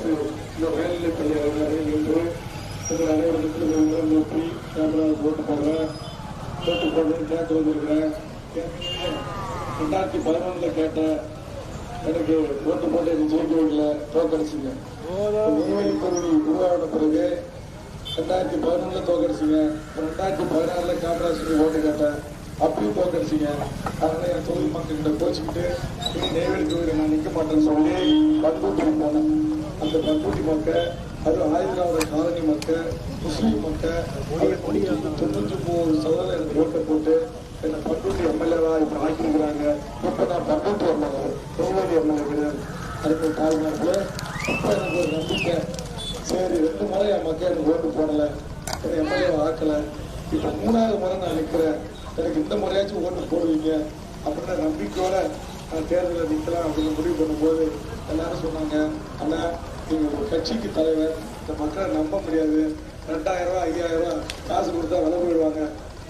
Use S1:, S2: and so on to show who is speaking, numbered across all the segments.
S1: அடுத்து இந்த மேல்நிலை பள்ளியாக என்று உங்கள் அனைவருக்கும் நோக்கி கேமரா போட்டு போடுறேன் கேட்க வந்திருக்கிறேன். 2011 கேட்டேன், எனக்கு ஓட்டு போட்டு எனக்கு ஜெயிக்க வைக்கல, தோக்கடிச்சிங்க. நெய்வேலி தொகுதி உருவான பிறகு 2011 தோக்கடிச்சிங்க. 2016 காமராஜ் ஓட்டு கேட்டேன், அப்பயும் தோக்கடிச்சிங்க. அதனால என் தொகுதி மக்கள்கிட்ட கோச்சிக்கிட்டு இனி நெய்வேலி தொகுதியில் நான் நிற்க மாட்டேன்னு சொல்லி பண்பூட்டி போனேன். அந்த பண்பூட்டி மக்கள், அது ஆயுதராவோட காலனி மக்கள், முஸ்லீம் மக்கள் 99% எனக்கு ஓட்டை போட்டு என்னை பண்பூட்டி எம்எல்ஏவா இப்ப ஆக்கிருக்கிறாங்க. இப்ப நான் பண்பூட்டி எம்எல்ஏ, நெய்வேலி எம்எல்ஏ கிடையாது. அதுக்கு காலத்தில் இப்ப எனக்கு ஒரு நம்பிக்கை, சரி 2 முறை என் மக்கள் எனக்கு ஓட்டு போடல, என்னை எம்எல்ஏவை ஆக்கல, இப்ப 3வது முறை நான் நிற்கிறேன், எனக்கு இந்த முறையாச்சும் ஓட்டு போடுவீங்க அப்படின்ற நம்பிக்கையோட நான் தேர்தலில் நிற்கலாம் அப்படின்னு முடிவு பண்ணும்போது எல்லாரும் சொன்னாங்க, ஆனா நீங்க ஒரு கட்சிக்கு தலைவர், இந்த மக்களை நம்ப முடியாது, 2000 ரூபா 5000 ரூபா காசு கொடுத்தா விலை போயிடுவாங்க,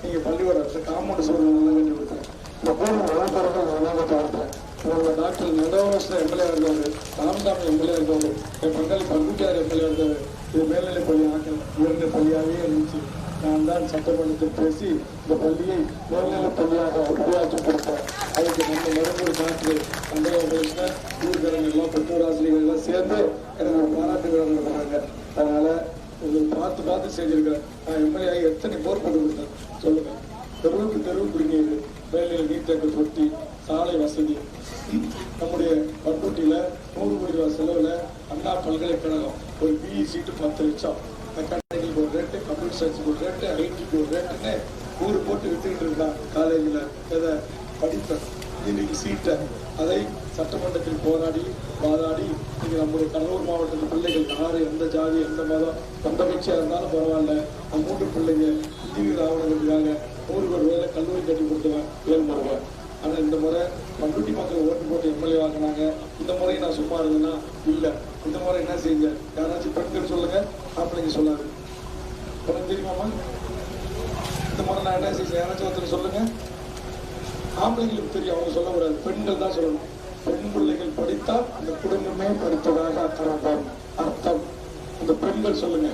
S1: நீங்க பள்ளிக்கூட காம்பவுண்ட் சூழ்நிலை கட்டி கொடுத்தேன். இந்த கோவில் வளர்த்தேன். உங்க டாக்டர் நந்தவனேஸ்வரர் எம்எல்ஏ இருந்தவர், ராமசாமி எம்எல்ஏ இருந்தவர், என் பங்காளி பங்குச்சார் எம்எல்ஏ இருந்தவர். இது மேல்நிலை பள்ளி ஆக்கல் உயர்ந்த பள்ளியாகவே இருந்துச்சு. நான் தான் சட்டமன்றத்தில் பேசி இந்த பள்ளியை மேல்நிலை பள்ளியாக உருவாக்கி கொடுத்தேன். அதுக்கு நம்ம மருத்துவ டாக்டர் நந்தவனேஸ்வரர் ஊர்காரங்க எல்லாம் பெற்றோர் ஆசிரியர்கள் எல்லாம் சேர்ந்து எனக்கு ஒரு பாராட்டு விழா நடத்துறாங்க. அதனால உங்களுக்கு பார்த்து செஞ்சிருக்கிறேன். நான் எம்எல்ஏ ஆகி எத்தனை போர் போட்டு கொடுத்தேன் சொல்லுங்க. தெருவு குடிநீர், மேல்நிலை நீர்த்தேக்க தொட்டி, சாலை வசதி, நம்முடைய பண்ருட்டியில 100 கோடி ரூபாய் செலவுல அண்ணா பல்கலைக்கழகம் ஒரு பிஇ சீட்டு 10 லட்சம், மெக்கானிக்கல் ஒரு ரேட்டு, கம்ப்யூட்டர் சயின்ஸுக்கு ஒரு ரேட்டு, ஐடிக்கு ஒரு ரேட்டுன்னு ஊர் போட்டு வித்துக்கிட்டு இருக்கான். காலேஜில் எதை படிப்பேன் இன்னைக்கு சீட்டை, அதை சட்டமன்றத்தில் போராடி இன்னைக்கு நம்முடைய கடலூர் மாவட்டத்தில் பிள்ளைகள் யாரு எந்த ஜாதி எந்த மதம் எந்த கட்சியா இருந்தாலும் பரவாயில்ல, அந்த 3 பிள்ளைங்க இன்ஜினியர் ஆவணங்களுக்காக 100 கோடி ரூபாயில கல்லூரி கட்டி கொடுத்துவேன் 7 முறை. ஆனா இந்த முறை பண்ருட்டி மக்கள் ஓட்டு போட்டு எம்எல்ஏ ஆக்கினாங்க. இந்த முறை நான் சும்மா இருந்தேன்னா இல்லை, இந்த முறை என்ன செஞ்சேன், யாராச்சும் பெண்கள் சொல்லுங்க, ஆம்பளைங்க சொல்லாது. உனக்கு தெரியுமாமா இந்த முறை நான் என்ன செஞ்சேன், யாராச்சும் ஒருத்தர் சொல்லுங்க. ஆம்பளைங்களுக்கு தெரியும், அவங்க சொல்லக்கூடாது, பெண்கள் தான் சொல்லணும். பெண் பிள்ளைகள் படித்தால் அந்த குடும்பமே படித்ததாக அர்த்தம். அந்த பெண்கள் சொல்லுங்க.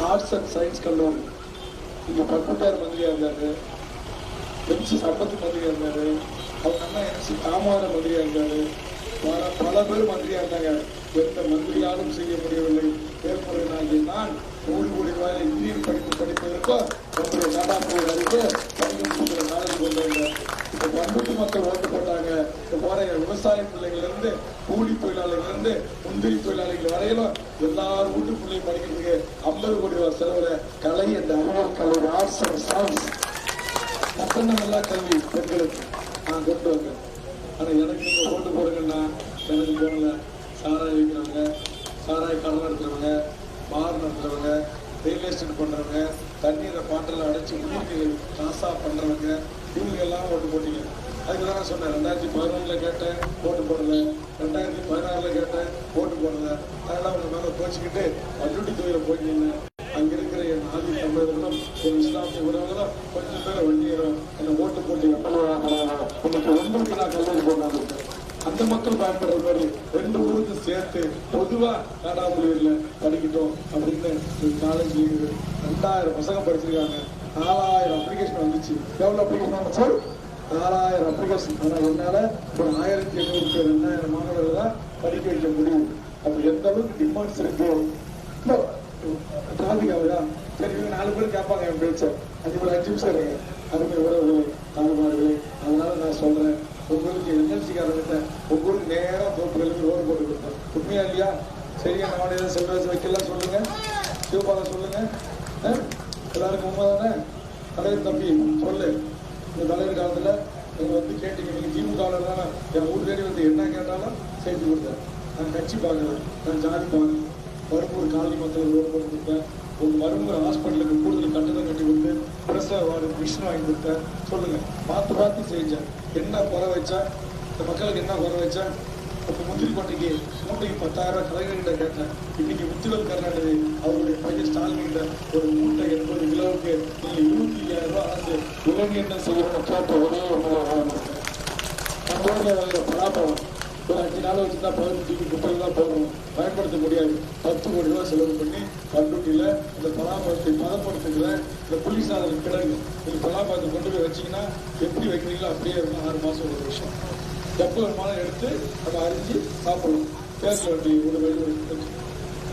S1: ஆர்ட்ஸ் அண்ட் சயின்ஸ் கல்லூரி இங்க பண்ருட்டியார் மந்திரியா இருந்தாரு, எம்சி சம்பத்து மந்திரியா இருந்தாரு, அவங்க அண்ணா எம்சி தாமோதர மந்திரியா இருந்தாரு, பல பேர் மந்திரியா இருந்தாங்க. எந்த மந்திரியாலும் செய்ய முடியவில்லை. தேர்முறை நாகி நான் 100 கோடி ரூபாயில இன்ஜினியர் படிப்பதற்கோ நம்முடைய நாடாப்பூர் அறிவு படிக்கிற நாளைக்கு கொண்டு வந்தேன். இப்ப பண்ருட்டி மக்கள் ஓட்டு போட்டாங்க. இப்ப போற விவசாய பிள்ளைகள் இருந்து கூலி தொழிலாளிகள் இருந்து முந்திரி தொழிலாளிகள் வரையிலும் எல்லாரும் வீட்டு பிள்ளையும் படிக்கிறதுக்கு 50 கோடி ரூபாய் செலவுல கலை என்ற அறிவியல் கல்லூரி, ஆர்ட்ஸ் அண்ட் சயின்ஸ், நல்லா கல்வி பெண்களுக்கு நான் கொண்டு வந்தேன். ஆனா எனக்கு நீங்க ஓட்டு போடுங்கன்னா எனக்கு போனல சாராய் வைக்கிறவங்க, சாராய் கடை நடத்துறவங்க, பார் நடத்துறவங்க, ரியல் எஸ்டேட் பண்றவங்க, தண்ணீரை பாட்டில் அடைச்சி உயிர்கள் காசா பண்றவங்க, இவங்க எல்லாம் ஓட்டு போட்டீங்க. அதுக்குதான் நான் சொன்னேன், 2011 கேட்டேன் ஓட்டு போடல, 2016 கேட்டேன் ஓட்டு போடல. அதெல்லாம் அவங்க மேல கோச்சிக்கிட்டு பண்ருட்டி தொகுதியில போயிட்டீங்க. அங்க இருக்கிற என் ஆதி தமிழர்களும் ஒரு இஸ்லாமிய உறவுகளும் கொஞ்சம் பேர் வண்டியரும் என்னை ஓட்டு போட்டு இன்னைக்கு 1 நான் கல்லூரி போனாங்க. அந்த மக்கள் பயன்படுற மாதிரி 2 ஊருக்கு சேர்த்து பொதுவா நாடாமொழியில படிக்கிட்டோம் அப்படின்னு காலேஜ் 2000 பசங்க படிச்சிருக்காங்க. 4000 அப்ளிகேஷன் வந்துச்சு. எவ்வளவு அப்ளிகேஷன் வந்துச்சு? 4000 அப்ளிகேஷன். ஆனா என்னால ஒரு 1800 பேர் 2000 மாணவர்கள் தான் படிக்க வைக்க முடியும். அப்ப எந்த அளவுக்கு டிமாண்ட்ஸ் இருக்கு. டிராபிக் ஆகுதா? சரி, 4 பேர் கேட்பாங்க என் பேச்ச. அது ஒரு 5 நிமிஷம் இருங்க. அருமை உறவுகளே, தாய்மார்களே, அதனால நான் சொல்றேன், உங்களுக்கு என்எல்சிக்காரங்கிட்ட உங்களுக்கு நேரம் தோப்புகளுக்கு ரோடு போட்டு கொடுத்தேன். உண்மையா இல்லையா? சரியா? நான் ஏதாவது செல்வராஜ் வைக்கலாம் சொல்லுங்க, சிவபாலம் சொல்லுங்க, எல்லாருக்கும் உண்மை தானே? தலைவர் தம்பி சொல்லு. இந்த தலைவர் காலத்துல நீங்க வந்து கேட்டீங்க, நீங்க திமுக தானே, என் ஊர் தேடி வந்து என்ன கேட்டாலும் செய்து கொடுத்தேன். நான் கட்சி பார்க்கல, நான் ஜாதி பார்க்கல. மரும்பூர் காலனி மக்கள் ரோடு போட்டு கொடுத்தேன். ஒரு மரும்பூர் ஹாஸ்பிட்டலுக்கு கூடுதல் கட்டணம் கட்டி கொடுத்து பிரசவ வார்டு மிஷின் வாங்கி கொடுத்தேன். சொல்லுங்க, பார்த்து செஞ்சேன். என்ன குறை வச்சா இந்த மக்களுக்கு, என்ன குறை வச்சா? இப்போ முந்திரி கொட்டைக்கு மூட்டைக்கு 10,000 கலைஞர்கிட்ட கேட்டேன். இன்னைக்கு முத்துவேல் கருணாநிதி அவருடைய பையன் ஸ்டாலின் ஒரு மூட்டை 80 கிலோவுக்கு நீங்க 25,000 ரூபாய் அரசு உதவி என்ன செய்யணும்னு கேட்ட ஒரே ஒரு இயற்கை வகையில பலாப்பழம் ஒரு 5 நாள் வச்சுதான் 15 30 தான் போடணும், பயன்படுத்த முடியாது. 10 கோடி ரூபாய் செலவு பண்ணி பண்ருட்டியில இந்த பலாப்பழத்தை பதப்படுத்துகிற இந்த புளிசாதன கிழங்கு நீங்க பலாப்பழத்தை கொண்டு போய் வச்சீங்கன்னா எப்படி வைக்கிறீங்களோ அப்படியே இருக்கும். 6 மாசம் 1 வருஷம் எப்போ வேணுமாலும் எடுத்து நம்ம அரிஞ்சு சாப்பிடணும். பேச வேண்டிய ஒரு வெளியே.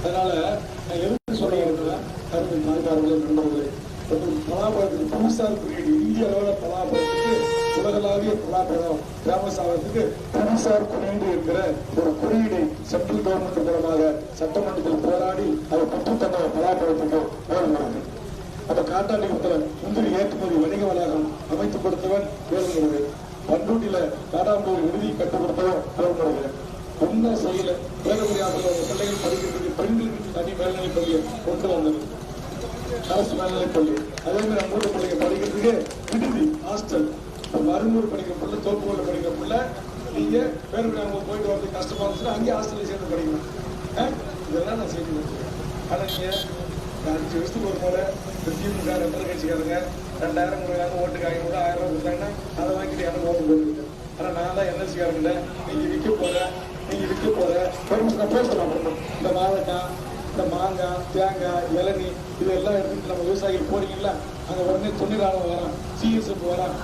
S1: அதனால நான் எதுக்கு சொல்றேன்னா கருத்து நான்காறு நண்பர்களே, பலாப்பழத்துக்கு புவிசார் குறியீடு இந்திய அளவில் பலாப்பழத்துக்கு உலகளாவிய பலாப்பழம் ஃபேமஸ் ஆகிறதுக்கு புவிசார் குறியீடு இருக்கிற ஒரு குறியீடை சென்ட்ரல் கவர்மெண்ட் மூலமாக சட்டமன்றத்தில் போராடி அதை பெற்றுத்தந்த பலாப்பழத்துக்கு வேலுமுருகன். அப்ப காட்டாளி முந்திரி ஏற்றுமதி வணிக வளாகம் அமைத்து கொடுத்தவன் வேலுமுருகன். பண்ருட்டியில காடாம்பூர் விடுதி கற்றுக் கொடுத்தவன் வேலுமுருகன். ஒன்னும் செய்யல. வேலுமுருகாவில் பிள்ளைகள் படிக்கிறதுக்கு பெண்களுக்கு தனி மேல்நிலைப் பள்ளியை கொண்டு வந்தது, அரசு மேல்நிலைப் பள்ளி. அதே மாதிரி நம்ம பிள்ளைங்க படிக்கிறதுக்கு விடுதி ஹாஸ்டல். மருந்தூர் படிக்கிற பிள்ளை, தோப்புகோல படிக்கிற பிள்ளை நீங்க வேலுமுருகாவில் போயிட்டு வரது கஷ்டமா இருந்துச்சுன்னா அங்கேயே ஹாஸ்டல்ல சேர்ந்து படிக்கணும். இதெல்லாம் நான் செய்து கொடுத்துருக்கேன். ஆனா நீங்க 5 வருஷத்துக்கு ஒரு முறை திமுக ரெண்டரை கட்சிக்காரங்க 2000 கொடுக்காங்க, ஓட்டுக்கு 500 1000 ரூபாய் கொடுத்தாங்கன்னா அதை வாங்கிட்டு எனக்கு ஓட்டு போட்டுருக்கேன். ஆனா நான் தான் என்எல்சிக்காரங்கிட்ட நீங்க விற்க போற பேசலாம். இந்த வாழைக்காய், இந்த மாங்காய், தேங்காய், இளநீ இதெல்லாம் எடுத்துட்டு நம்ம விவசாயிகள் போறீங்களா, அங்க உடனே தொண்ணூறாளம் வரான், சிஎஸ்எஃப் வரான்.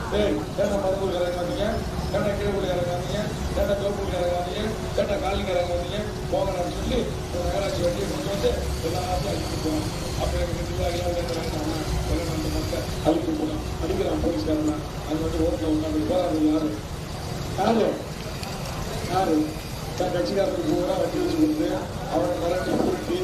S1: ஏன்னா மருந்தூர் இறங்காதீங்க, ஏன்னா கீழே இறங்காதீங்க, ஏன்னா தோப்பூர் இறங்காதீங்க, ஏன்னா காலிங்க இறங்காதீங்க போகணும்னு சொல்லி ஒரு நகராட்சி வண்டியை கொண்டு வந்து எல்லாத்தையும் அழிச்சுட்டு போகணும். அப்போ எனக்கு அந்த மக்கள் அழிச்சு போகணும் அடிக்கிறான் போலீஸ்காரனா. அது வந்து ஓட்டில் உட்காந்து போராடுறது யாரு தன் கட்சிக்காரருக்கு பூரா வட்டி வச்சு கொடுத்து அவனை மிரட்டி புரட்டி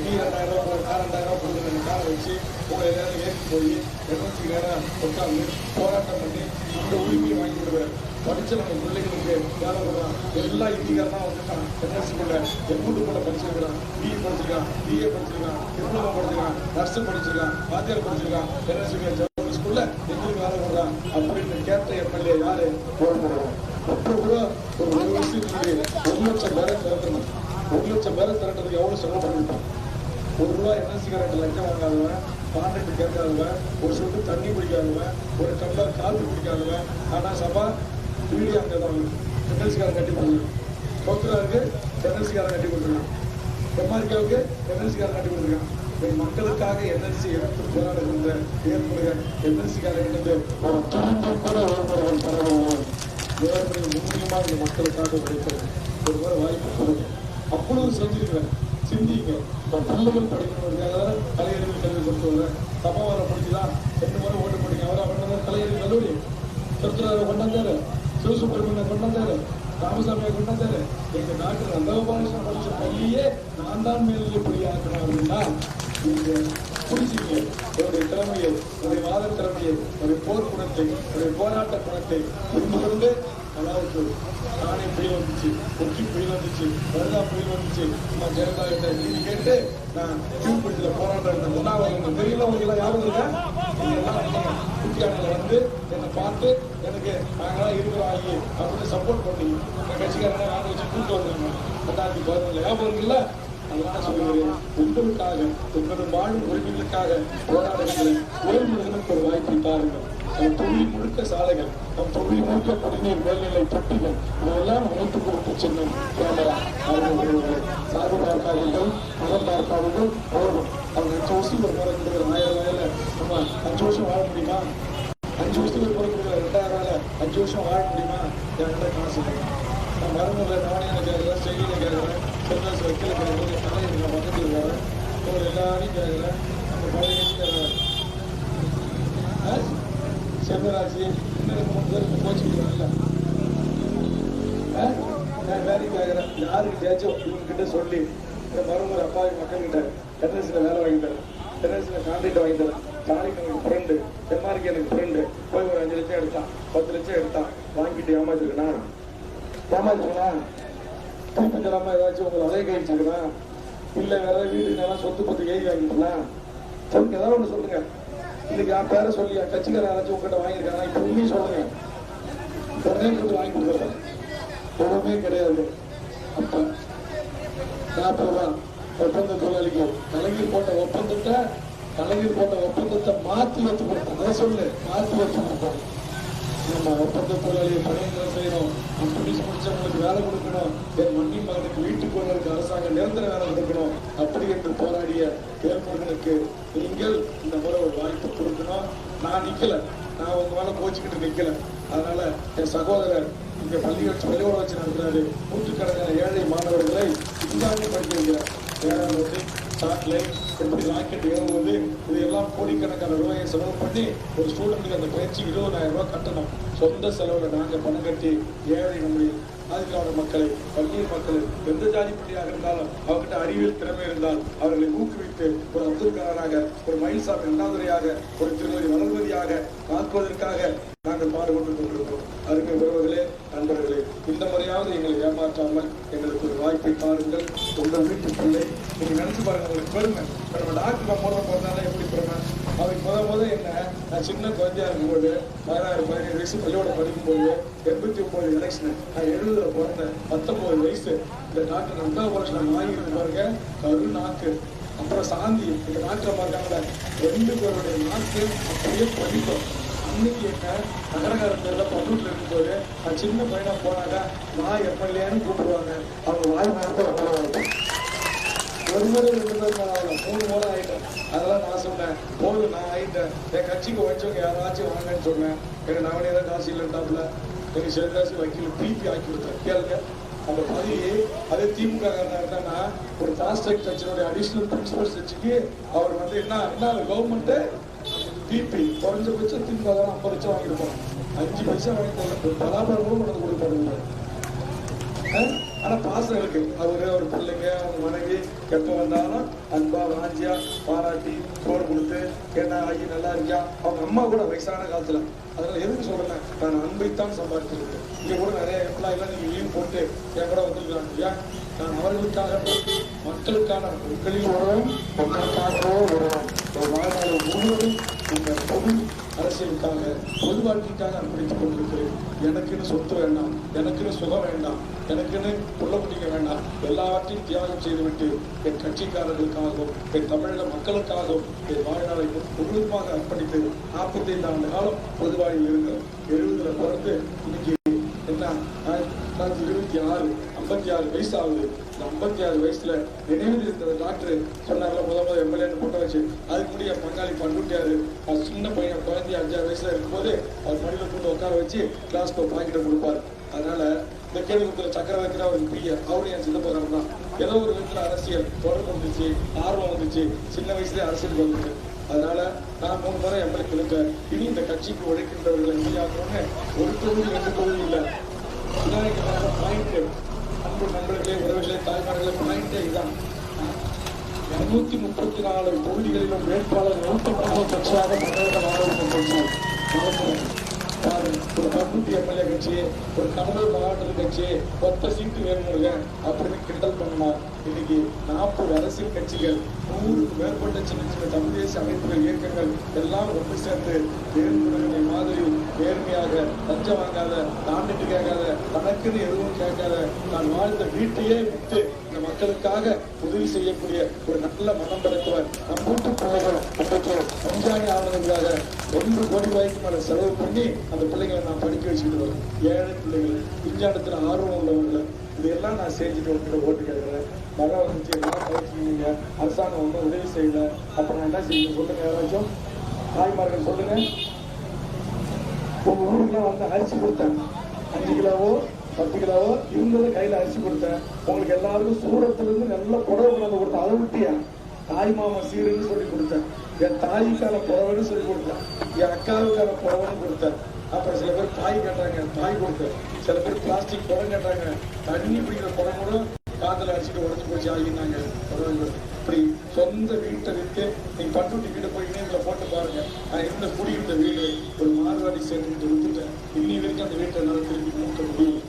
S1: நீ 2000 ரூபாய் 2000 ரூபாய் கொடுத்து காரை வச்சு உங்களை எல்லாரும் ஏற்றி போய் என்எல்சி நேரம் உட்காந்து போராட்டம் பண்ணி அந்த உரிமையை வாங்கி விடுவார். படிச்ச நம்ம பிள்ளைகளுக்கு வேலை கொடுக்கலாம். எல்லா இந்திக்காரனா வந்துட்டான் என்எல்சிக்குள்ள எவ்வளோ படிச்சிருக்கிறான், பிஏ படிச்சிருக்கான், டிஏ படிச்சிருக்கான், டிப்ளமோ படிச்சிருக்கான், நர்ஸ் படிச்சிருக்கான், வாத்தியார் படிச்சிருக்கான், என்எல்சி ஸ்கூல்ல எங்களுக்கு வேலை கொடுறான் அப்படின்னு கேட்ட எம்எல்ஏ யாரு? போராடுறோம். அப்போ கூட ஒரு வருஷத்துக்கு 1 லட்சம் பேரை திரட்டணும். 1 லட்சம் பேரை திரட்டுறதுக்கு எவ்வளவு செலவு பண்ணிட்டான்? ₹1 என்எல்சிக்காரன் லஞ்சம் வாங்காதவன், கான்ட்ராக்ட் கேட்காதவன், ஒரு சொட்டு தண்ணி குடிக்காதவன், ஒரு டம்ளர் காஃபி குடிக்காதவன். ஆனா சபா வீடு அங்கதான் என்எல்சிக்காரன் கட்டி கொடுத்துருக்கான். கொத்துறாருக்கு என்எல்சிக்காரன் கட்டி கொடுத்துருக்கான். எம்ஆர்கேவுக்கு என்எல்சிக்காரன் கட்டி கொடுத்துருக்கான். மக்களுக்காக என்எல்சி எடுத்து போராடுகின்ற ஏற்படுகிற என்எல்சிக்காரர்களுக்கு ஒரு துணிஞ்சம் கூட வேறுபடுகள் தரவில்லை. வேறுபடி முக்கியமா இந்த மக்களுக்காக உழைக்கிறது ஒரு முறை வாய்ப்பு கொடுங்க. அப்பொழுது செஞ்சிருக்கிறேன். சிந்திங்க. பிள்ளைகள் படிக்கணுங்கிறதுக்காக கலையறிவு கல்வி கொண்டு வர சபாவாரம் படிச்சுதான் 2 முறை ஓட்டு போட்டீங்க. அவரை பண்ணதான் கலையறிவு கல்லூரி திருத்துறாரை கொண்டாந்தாரு, சிவசுப்பிரமணியனை கொண்டாந்தாரு, ராமசாமியை கொண்டாந்தாரு. எங்க நாட்டில் நந்தகோபாலகிருஷ்ணன் படிச்ச பள்ளியே நான் தான் மேல்நிலை பள்ளி ஆக்கணும் அப்படின்னா நீங்க புரிஞ்சுங்க. என்னுடைய திறமையை, என்னுடைய வாத திறமையை, என்னுடைய போர் குணத்தை, என்னுடைய போராட்ட குணத்தை புரிந்து கொண்டு அதாவது நானே புயல் வந்துச்சு, கொச்சி புயல் வந்துச்சு, வருதா புயல் வந்துச்சு, நான் ஜெயலலிதா நீதி கேட்டு நான் தூக்குடிச்சில போராட்டம் உண்ணாவிரதம் தெரியல. உங்களுக்கு ஞாபகம் இருக்கா? குட்டியானில் வந்து என்னை பார்த்து எனக்கு நாங்களாம் இருக்கிறாங்க அப்படின்னு சப்போர்ட் பண்ணீங்க. என் கட்சிக்காரங்க நாங்கள் வச்சு கூட்டு வந்துருங்க 2011 ஞாபகம் இருக்குல்ல? அதனால சொல்லுகிறேன், உங்களுக்காக உங்களது வாழும் உரிமைகளுக்காக போராடுகிற வேலுமுருகனுக்கு ஒரு வாய்ப்பை தாருங்கள். நம் தொழில் முழுக்க சாலைகள், நம் தொழில் முழுக்க குடிநீர் மேல்நிலை தொட்டிகள் இதெல்லாம் அமைத்து கொடுத்து செல்லும் கேமரா அவர்கள் சாதி பார்க்காதீர்கள், மதம் பார்க்காதீர்கள். போதும். அவங்க 5 வருஷத்துக்கு ஒரு முறை கொடுக்குற 1000 ரூபாயில நம்ம 5 வருஷம் வாழ முடியுமா? 5 வருஷத்துக்கு ஒரு முறை கொடுக்குற 2000 ரூபாயில 5 வருஷம் வாழ முடியுமா? என்கிட்ட காசு இல்லை. நான் மருந்துல நாணயம் கேட்கிறேன், செய்தியில கேட்கிறேன், செல்வாசு வைக்கல கேட்கிறேன், தலையில் நான் பக்கத்தில் இருக்கிறேன், ஒரு எல்லாரையும் கேட்கிறேன். அந்த பழைய செல்வராசி இன்னும் 3 பேருக்கு கோச்சிக்கிறாங்கல்ல. நான் வேலைக்கு கேட்கிறேன், யாருக்கு தேய்ச்சோ இவங்ககிட்ட சொல்லி இந்த மருமூர் அப்பாவி மக்கள்கிட்ட என்எல்சியில் வேலை வாங்கி தரேன், என்எல்சியில் கான்ட்ராக்ட் வாங்கி தரேன். ஸ்டாலின் எனக்கு ஃப்ரெண்டு, எம்ஆர்கே எனக்கு ஃப்ரெண்டு. போய் ஒரு 5 லட்சம் எடுத்தான், 10 லட்சம் எடுத்தான், வாங்கிட்டு ஏமாத்திருக்கா? திருப்பி தராம ஏதாச்சும் உங்களை அதே கழிச்சுக்கா? இல்ல வேற வீடு நேரம் சொத்து பத்து எழுதி வாங்கிக்கலாம். சொல்லுங்க, ஏதாவது ஒண்ணு சொல்லுங்க. இன்னைக்கு என் பேரை சொல்லி என் கட்சிக்கார யாராச்சும் உங்ககிட்ட வாங்கியிருக்காங்க இப்ப உண்மையும் சொல்லுங்க. உடனே கொடுத்து வாங்கி கொடுக்குறேன். ஒண்ணுமே கிடையாது. அப்ப 40 ரூபா ஒப்பந்த தொழிலாளிக்கு கலைஞர் போட்ட ஒப்பந்தத்தை மாத்தி வச்சு கொடுத்தோம். அதை சொல்லு, மாத்தி வச்சு கொடுப்போம். நம்ம ஒப்பந்த தொழிலாளியை பணியிட செய்யறோம் அப்படி வேலை கொடுக்கணும், என் மண்ணின் மகனுக்கு வீட்டுக்கு வருவதற்கு அரசாங்கம் நிரந்தர வேலை கொடுக்கணும் அப்படி என்று போராடிய வேல்முருகனுக்கு நீங்கள் இந்த முறை ஒரு வாய்ப்பு கொடுக்கணும். நான் நிக்கல, நான் உங்க மேல கோச்சிக்கிட்டு நிக்கல. அதனால என் சகோதரர் இங்க பள்ளியோட வச்சு நடத்துறாரு. நூற்றுக்கணக்கான ஏழை மாணவர்களை இந்தாங்க படிக்க வைக்கிறார். வேளாண் சாட்டிலைட் எப்படி ராக்கெட் ஏறுவது இதெல்லாம் கோடிக்கணக்கான ரூபாயை செலவு பண்ணி ஒரு ஸ்டூடெண்ட்டுக்கு அந்த பயிற்சி 20,000 ரூபாய் கட்டணும். சொந்த செலவில் நாங்கள் பணம் கட்டி ஏழை நம்முடைய ஆதிதிராவிட மக்களை, பள்ளியர் மக்களை, எந்த ஜாதி பள்ளியாக இருந்தாலும் அவர்கிட்ட அறிவியல் திறமை இருந்தால் அவர்களை ஊக்குவித்து ஒரு அப்துல் கலாமாக, ஒரு மயில்சாமி அண்ணாதுரையாக, ஒரு திருமதி வளர்மதியாக ஆக்குவதற்காக நாங்கள் பாடுபட்டுக் கொண்டிருக்கிறோம். அருமை உறவுகளே, நண்பர்களே, இந்த முறையாவது எங்களை ஏமாற்றாமல் எங்களுக்கு ஒரு வாய்ப்பை தாருங்கள். உங்கள் வீட்டு பிள்ளை நீங்க நினைச்சு பாருங்க, உங்களுக்கு பெருமை. நம்ம டாக்டர் போறதுனால எப்படி பெருமை? அவருக்கு என்ன, நான் சின்ன குழந்தையா இருக்கும்போது 16-17 வயசு பள்ளியோட படிக்கும்போது 89 எலெக்ஷன், நான் 70 பிறந்தேன், 19 வயசு. இந்த டாக்டர் 2வது வருஷம் ஆகிருக்கு பாருங்க, கரு நாக்கு, அப்புறம் சாந்தி. இந்த டாக்டர் பார்க்காங்கள 2 பேருடைய நாக்கு அப்படியே படிக்கும். அன்னைக்கு என்ன நகரகாரத்துல பன்னூர்ல இருக்கும்போது நான் சின்ன பையனா போனாக்கா நான் எம்எல்ஏன்னு கூப்பிடுவாங்க. அவங்க வாய் மாத்த ஒரு முறை 2 பேர் ஆகல, 3 முறை ஆயிட்டேன். அதெல்லாம் நான் சொன்னேன், போதும் நான் ஆயிட்டேன், என் கட்சிக்கு வச்சவங்க யாராச்சும் வாங்கன்னு சொன்னேன். எனக்கு நானே தான் காசு இல்லைன்ட்டாப்புல எனக்கு சிவகாசி வக்கீல் பிபி ஆக்கி கொடுத்தேன். கேளுங்க, அந்த பதவி அதே திமுக என்னன்னா ஒரு ஃபாஸ்ட் ட்ராக் கட்சியினுடைய அடிஷனல் பிரின்சிபல் வச்சுக்கு அவர் என்ன கவர்மெண்ட் பிபி குறைஞ்சபட்சம் திமுக 50 லட்சம் வாங்கியிருப்பாங்க. 5 பைசா வாங்கி பலாபரம் கூட கொண்டு கொடுப்பாருங்க. ஆனா பாசம் இருக்கு. அவர் பிள்ளைங்க, அவங்க மனைவி எப்ப வந்தாலும் அன்பா வாஞ்சியா பாராட்டி சோறு கொடுத்து என்ன ஆகி நல்லா இருக்கியா. அவங்க அம்மா கூட வயசான காலத்துல. அதனால எதுக்கு சொல்றேன், நான் அன்பைத்தான் சம்பாதிச்சிருக்கேன். இங்க கூட நிறைய எம்ப்ளாயெல்லாம் நீங்க லீவ் போட்டு என் கூட வந்துருக்காங்க. ஏன் நான் அவர்களுக்காக, மக்களுக்கான மக்களில் வருவோம், மக்களுக்காகவோ வருவோம். வாழ்நாள் முழுவதும் இந்த பொது அரசியலுக்காக, பொது வாழ்க்கைக்காக அர்ப்பணித்துக் கொண்டிருக்கிறேன். எனக்குன்னு சொத்து வேண்டாம், எனக்குன்னு சுகம் வேண்டாம், எனக்குன்னு புள்ள குட்டிங்க வேண்டாம். எல்லாவற்றையும் தியாகம் செய்துவிட்டு என் கட்சிக்காரர்களுக்காகவும், என் தமிழக மக்களுக்காகவும் என் வாழ்நாளை முழுவதுமாக அர்ப்பணித்து 45 ஆண்டு காலம் பொது வாழ்வில் இருக்கிறோம். 70 பிறந்து இன்னைக்கு என்ன 26, 56 வயசு ஆகுது. இந்த 56 வயசுல நினைவில் இருக்கிற டாக்டர் சொன்னார்ல, முதல் எம்எல்ஏன்னு போட்ட வச்சு அதுக்கு முடிய பங்காளி பண்ருட்டியாரு. அது சின்ன பையன் குழந்தை 5 வயசுல இருக்கும்போது அவர் மடியில கொண்டு உட்கார வச்சு கிளாஸ்க்கு பாக்கெட்டை கொடுப்பாரு. அதனால இந்த கேள்வி சக்கரவர்த்தி அவருக்கு பிரிய அவரும் என் சின்னப்பரம் தான். ஏதோ ஒரு விதத்துல அரசியல் தொடர்பு வந்துச்சு, ஆர்வம் வந்துச்சு, சின்ன வயசுலேயே அரசியல் வந்துச்சு. அதனால நான் 3 முறை எம்எல்ஏ கொடுத்தேன். இனி இந்த கட்சிக்கு உழைக்கின்றவர்களை எம்எல்ஏ ஒரு தொகுதி 2 தொகுதி இல்லை. பாயிண்ட் அன்பு நண்பர்களே, உறவுகளே, தாய்மார்களே, பாயிண்டே இதுதான். 234 தொகுதிகளிலும் வேட்பாளர் நிறுத்தப்படாத கட்சியாக தமிழக மாணவர்கள் ஒரு பகுதி எம்எல்ஏ கட்சி, ஒரு கடலூர் மாவட்ட கட்சி, 10 சீட்டு வேணுங்க அப்படின்னு கிண்டல் பண்ணலாம். இன்னைக்கு 40 அரசியல் கட்சிகள், 100க்கு மேற்பட்ட சின்ன சின்ன தமிழ் தேசிய அமைப்புகள், இயக்கங்கள் எல்லாம் ஒன்று சேர்ந்து வேறுபடுகிற மாதிரி நேர்மையாக, லஞ்சம் வாங்காத, தாண்டிட்டு கேட்காத, தனக்குன்னு எதுவும் கேட்காத, நான் வாழ்ந்த வீட்டையே விட்டு இந்த மக்களுக்காக உதவி செய்யக்கூடிய ஒரு நல்ல மனம் படைத்தவர் நம் வீட்டு பிள்ளைகள் பஞ்சாயி ஆவணங்களுக்காக 1 கோடி ரூபாய்க்கு மேல செலவு பண்ணி அந்த பிள்ளைங்களை நான் படிக்க வச்சுக்கிட்டு வரேன். ஏழை பிள்ளைகள், விஞ்ஞானத்துல ஆர்வம் உள்ளவங்களை இதெல்லாம் நான் செஞ்சுட்டு உங்ககிட்ட ஓட்டு கேட்கிறேன். மழை வந்துச்சு, எல்லாம் பயிற்சிங்க, அரசாங்கம் ஒன்றும் உதவி செய்யல. அப்ப நான் என்ன செய்யணும் சொல்லுங்க, யாராச்சும் தாய்மார்கள் சொல்லுங்க. உங்க ஊருக்குலாம் அரிசி கொடுத்தேன், 5 கிலோவோ 10 கிலோவோ இருந்தது கையில அரிசி கொடுத்தேன். உங்களுக்கு எல்லாருக்கும் சூரத்துல இருந்து நல்ல புடவை கொண்டாந்து கொடுத்தேன். அதை விட்டியா தாய் மாமா சீருன்னு சொல்லி கொடுத்தேன். என் தாய்க்கான புடவைன்னு சொல்லி கொடுத்தேன். என் அக்காவுக்கான புடவைன்னு கொடுத்தேன். அப்புறம் சில பேர் பாய் கேட்டாங்க, பாய் கொடுத்தேன். சில பேர் பிளாஸ்டிக் குடம் கேட்டாங்க, தண்ணி பிடிக்கிற குடம் கூட காதல அரிசிட்டு உடஞ்சு போச்சு ஆகினாங்க. இப்படி சொந்த வீட்டை விட்டு நீங்க பண்ருட்டி வீட்டை போய் இணையத்துல போட்டு பாருங்க. நான் இருந்த குடியிருந்த வீடு ஒரு மார்வாடி சேர்ந்து விட்டுட்டேன். இன்னி வரைக்கும் அந்த வீட்டை என்னால திருப்பி மூக்க முடியும்,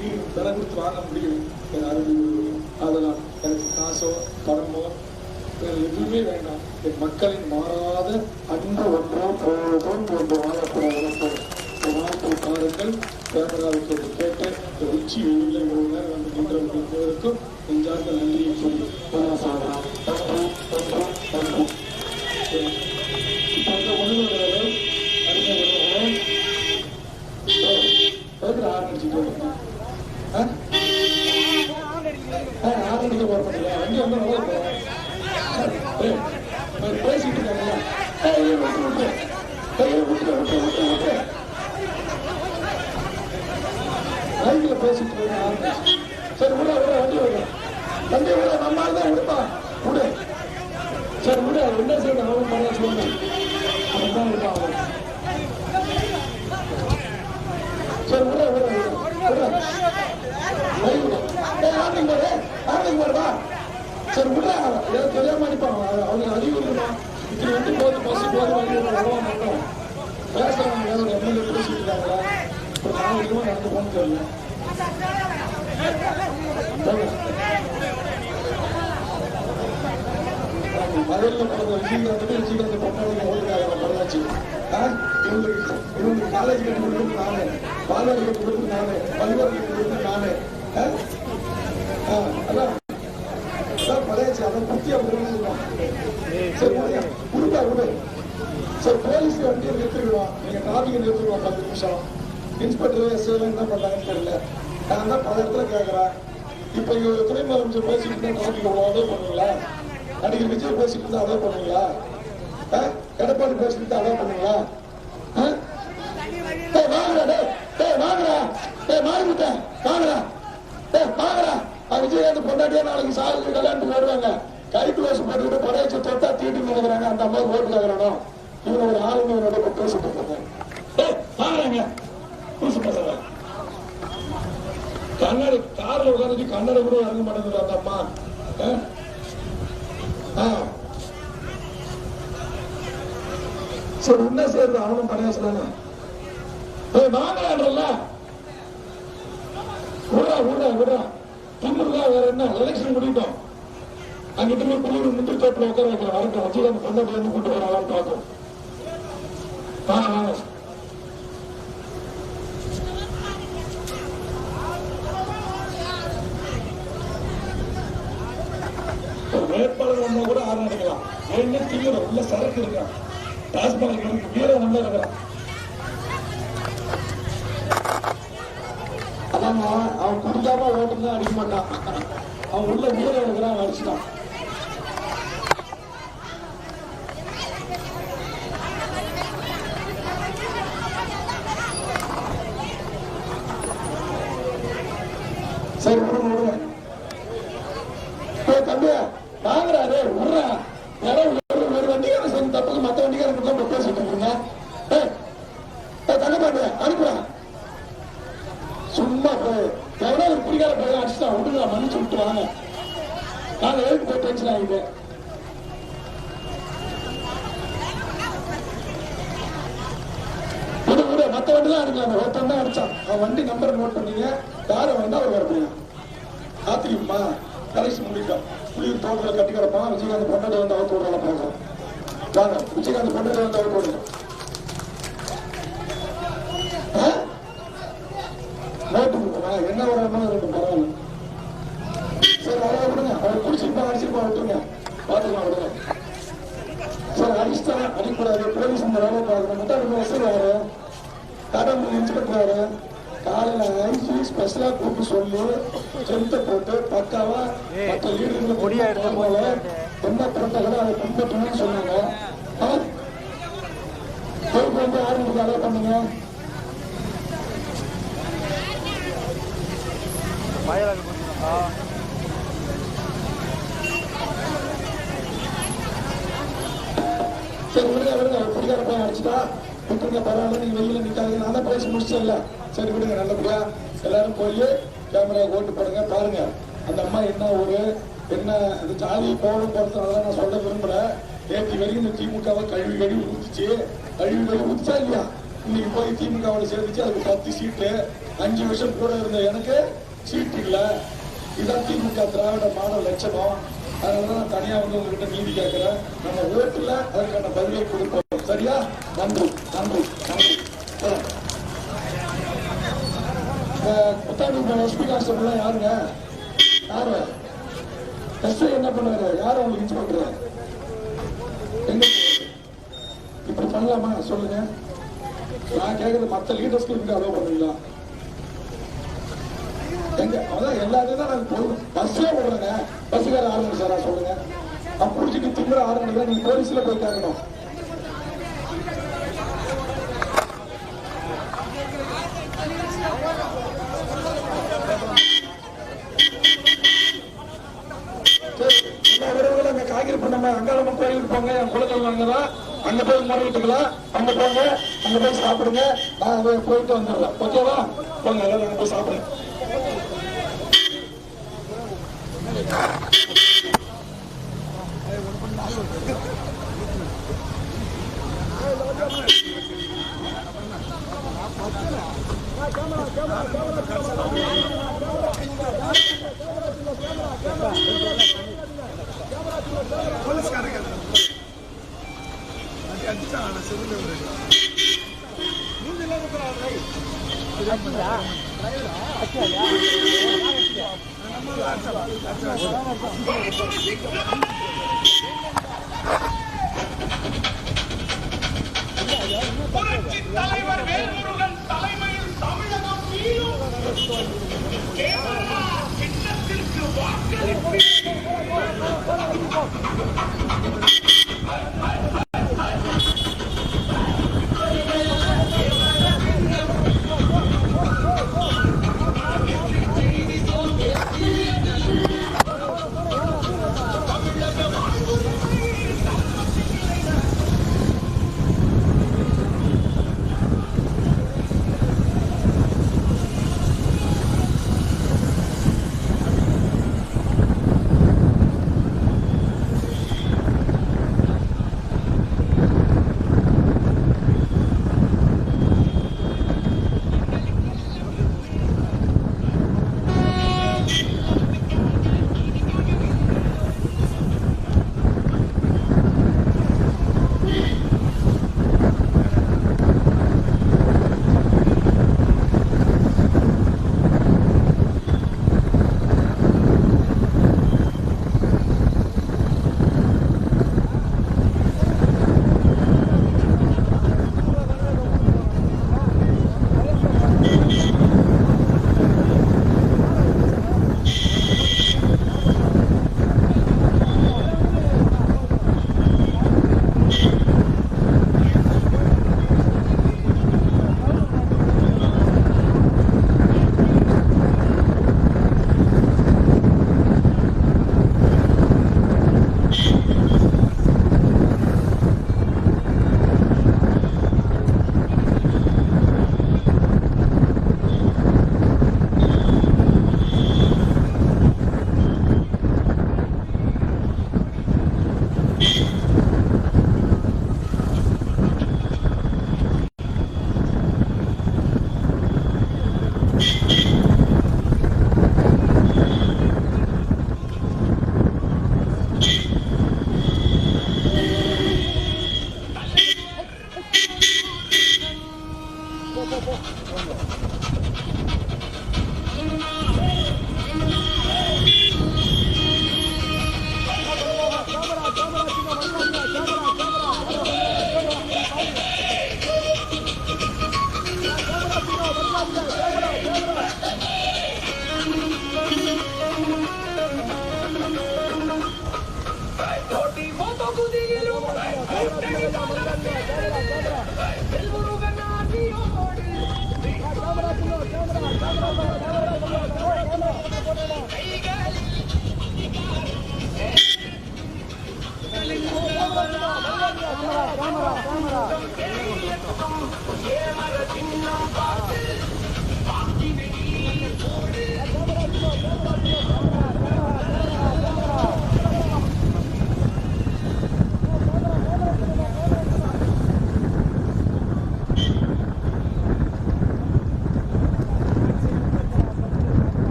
S1: வீடு விலை கொடுத்து வாங்க முடியும். அதனால் எனக்கு காசோ பணமோ எதுவுமே வேண்டாம். என் மக்களின் மாறாத அன்பு ஒன்றோ போதும் என்று வாழக்கூடாது. வாழ்க்கை பாருங்கள். கேமராவுக்கு கேட்டு இந்த உச்சி வெயில ஒரு நேரம் வந்து நின்றவர்களுக்கும் நெஞ்சார்ந்த நன்றியை சொல்லி ஆரம்பிச்சுட்டு ஆரம்பிக்க போற மாட்டீங்களா? வண்டி வந்து நல்லா போறேன் பேசிட்டு இருக்காங்களா? விட்டு ரைட்ல பேசிட்டு இருக்காங்க. சரி விட வண்டி விட நம்மளால தான் விடுப்பா விடு. சரி விட என்ன செய்யணும் அவன் பண்ண சொல்லுங்க. அவன் தான் விடுப்பான் அவன். சரி விட வருவா. சரி விட தெரியாம அடிப்பான். அவனுக்கு அறிவு இருக்கணும். இப்படி வந்து போது பஸ் போது வண்டி மாட்டோம் பேசுறவங்க எம்எல்ஏ பேசிட்டு இருக்காங்களா? ஒரு 4 கிலோ நடந்து போகணும் தெரியல. மதுரையில் பிறந்த விஜயகாந்த் பொன்னாடி ஓட்டுக்காக பரவாச்சு. இவங்களுக்கு காலேஜ் கட்டி கொடுக்குறது நானு, பாலாறு கட்டி கொடுக்குறது நானு, பள்ளிவாரி கட்டி கொடுக்குறது நானு. அதான் பழையாச்சு. அதை குத்தியா விடுவான். சரி விடு. சரி போலீஸ் வண்டியை நிறுத்திடுவான். நீங்க டிராபிக் நிறுத்திடுவான் 10 நிமிஷம். இன்ஸ்பெக்டர் எஸ்ஐல என்ன பண்ணாங்கன்னு தெரியல. நான் தான் பல இடத்துல கேட்கறேன். இப்ப இங்க துணை முதலமைச்சர் பேசிட்டு இருந்தா டிராபிக் அதே பண்ணுவீங்களா? நடிகர் விஜய் பேசிட்டு இருந்தா அதே பண்ணுவீங்களா? எடப்பாடி பேசிட்டு இருந்தா அதே பண்ணுவீங்களா? விஜயகாந்த் பொண்டாட்டியா நாளைக்கு சாகுக்கு கல்யாணத்துக்கு வருவாங்க. கைட்டு வேஷம் போட்டுக்கிட்டு படையச்சு தொட்டா தீட்டு நினைக்கிறாங்க. அந்த அம்மா ஓட்டு கேட்கறோம். இவங்க ஒரு ஆளுநரோட பேசிட்டு இருக்காங்க. கண்ணாடி கார்ல உட்காந்து கண்ணாடி கூட இறங்க மாட்டேங்குது அந்த அம்மா. சரி என்ன செய்யறது? அவனும் படையாசலான வாங்கலான்றல விடுறா திமுக வேற என்ன எலெக்ஷன் முடிட்டோம். அங்கிட்டு போய் குளிர் முந்திரி தோட்டில் உட்கார வைக்கலாம். வரட்டும் விஜயகாந்த் பொண்டாட்டி வந்து கூட்டு வர பார்க்கும். வேட்பாளர் வந்தா கூட ஆரம்பிக்கலாம். என்ன தீவிரம் உள்ள சரக்கு இருக்கான். டாஸ்மாக் இருக்கு, வீரம் நல்லா இருக்கிறான். அதான் அவன் குடிக்காம ஓட்டு தான் அடிக்க மாட்டான். அவன் உள்ள வீரம் இருக்கிறான், அடிச்சுட்டான். சரி விடுங்க தம்பி வாங்குறாரு விடுறா. ஒரு வண்டிக்கார சரி தப்புக்கு மற்ற வண்டிக்காரங்க பேசிட்டு இருக்கீங்க. தங்கப்பாட்டு அனுப்புறா. சும்மா எவ்வளோ ஒரு குடிக்கார போய் அடிச்சுட்டான். விடுங்க மன்னிச்சு விட்டு வாங்க. நாங்கள் எழுதி போய் டென்ஷன் ஆகிட்டு விடு. மற்ற வண்டி தான் அடிக்கலாம். ஒருத்தன் தான் அடிச்சான். அவன் வண்டி நம்பர் நோட் பண்ணீங்க. யாரை வந்தா அவர் வரப்பீங்க. ஆத்திரியுமா கலெக்ஷன் முடிக்கும். புளியூர் தோட்டத்தில் கட்டி கிடப்பான். விஜயகாந்த் பொண்டாட்டி வந்து அவர் தோட்டல பார்க்கலாம். வாங்க விஜயகாந்த் பொண்டாட்டி வந்து அவர் போடுங்க. நோட்டு கொடுக்கணும். என்ன வரணும் இருக்கும் பரவாயில்ல. சரி வர விடுங்க. அவர் குடிச்சிருப்பா அடிச்சிருப்பா விட்டுருங்க. பார்த்துக்கலாம் விடுங்க. சரி அடிச்சுட்டான் அடிக்கூடாது. போலீஸ் இந்த வேலை பார்க்கணும். முட்டாடி வசதி யாரு கடன் இன்ஸ்பெக்டர் காலையில ஐசி ஸ்பெஷலா கூப்பிட்டு சொல்லி செலுத்த போட்டு பக்காவா மற்ற லீடர்கள் என்ன புரோட்டோகாலோ அதை பின்பற்றணும்னு சொன்னாங்க. போய் வந்து ஆரம்பிச்சு அலோ பண்ணுங்க. சரி விடுங்க. குடிக்கார போய் அடிச்சுட்டா விட்டுருங்க. பரவாயில்ல. நீங்க வெளியில நிக்காதீங்க. நான் தான் பேசி முடிச்சல. சரி விடுங்க. நல்லபடியா எல்லாரும் போய் கேமரா ஓட்டு போடுங்க. பாருங்க அந்த அம்மா என்ன ஒரு என்ன இந்த ஜாதி போகணும் போறதுனால நான் சொல்ல விரும்புறேன். நேற்று வரைக்கும் இந்த திமுகவை கழுவி ஊத்துச்சு. ஊத்துச்சா இல்லையா? இன்னைக்கு போய் திமுகவோட சேர்ந்துச்சு. அதுக்கு 10 சீட்டு. 5 வருஷம் கூட இருந்த எனக்கு சீட்டு இல்ல. இதான் திமுக திராவிட மாடல் லட்சணம். அதனால நான் தனியா வந்து உங்ககிட்ட நீதி கேட்கிறேன். நம்ம ஓட்டுல அதற்கான பதிலை கொடுப்போம். சரியா? நன்றி. புத்தாண்டு எஸ்பி கான்ஸ்டபிள் யாருங்க? யாரு எஸ்ஐ என்ன பண்ணுவாரு? யாரு அவங்களுக்கு இன்ஸ்பெக்டர்? எங்க இப்படி பண்ணலாமா சொல்லுங்க. நான் கேட்கறது மற்ற லீடர்ஸ்க்கு அலோவ் பண்ணுவீங்களா? எங்க அதான் எல்லாத்தையும் தான் நாங்க பஸ்ல போடுறேங்க. பஸ்ஸுக்கார ஆளுங்க சாரா சொல்லுங்க. நான் குடிச்சிட்டு திமுற ஆளுங்க நீங்க போலீஸ்ல போய் கேட்கணும். அங்காளம்மன் கோயிலுக்கு போங்க, என் குலதெய்வம் அங்கதான். அங்க போய் முறையிட்டுக்கலாம். அங்க போங்க, அங்க போய் சாப்பிடுங்க. நான் போயிட்டு வந்துடுறேன். ஓகேவா? போங்க எல்லாரும் அங்க போய் சாப்பிடுங்க.
S2: தலைவர் வேல்முருகன் தலைமையில் தமிழகம் சின்னத்திற்கு வாக்களிப்பு